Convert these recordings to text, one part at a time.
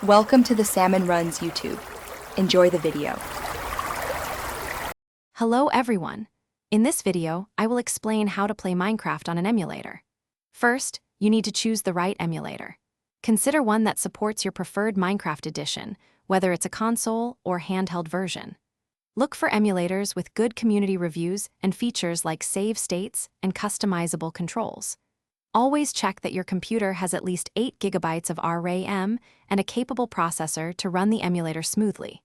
Welcome to the Salmon Runs YouTube. Enjoy the video. Hello everyone. In this video, I will explain how to play Minecraft on an emulator. First, you need to choose the right emulator. Consider one that supports your preferred Minecraft edition, whether it's a console or handheld version. Look for emulators with good community reviews and features like save states and customizable controls. Always check that your computer has at least 8 GB of RAM and a capable processor to run the emulator smoothly.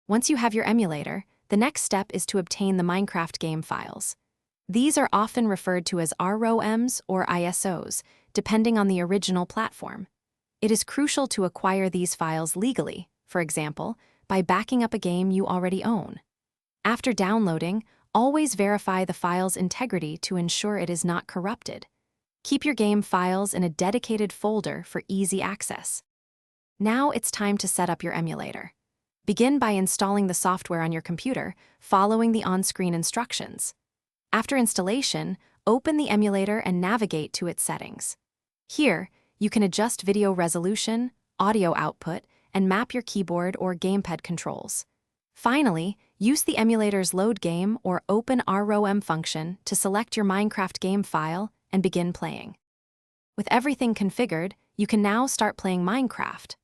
Once you have your emulator, the next step is to obtain the Minecraft game files. These are often referred to as ROMs or ISOs, depending on the original platform. It is crucial to acquire these files legally, for example, by backing up a game you already own. After downloading, always verify the file's integrity to ensure it is not corrupted. Keep your game files in a dedicated folder for easy access. Now it's time to set up your emulator. Begin by installing the software on your computer, following the on-screen instructions. After installation, open the emulator and navigate to its settings. Here, you can adjust video resolution, audio output, and map your keyboard or gamepad controls. Finally, use the emulator's load game or open ROM function to select your Minecraft game file and begin playing. With everything configured, you can now start playing Minecraft.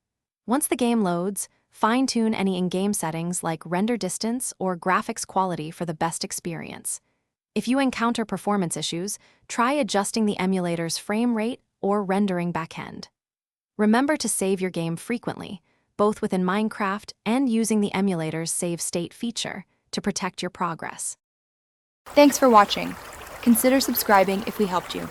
Once the game loads, fine-tune any in-game settings like render distance or graphics quality for the best experience. If you encounter performance issues, try adjusting the emulator's frame rate or rendering backend. Remember to save your game frequently, both within Minecraft and using the emulator's save state feature to protect your progress. Thanks for watching. Consider subscribing if we helped you.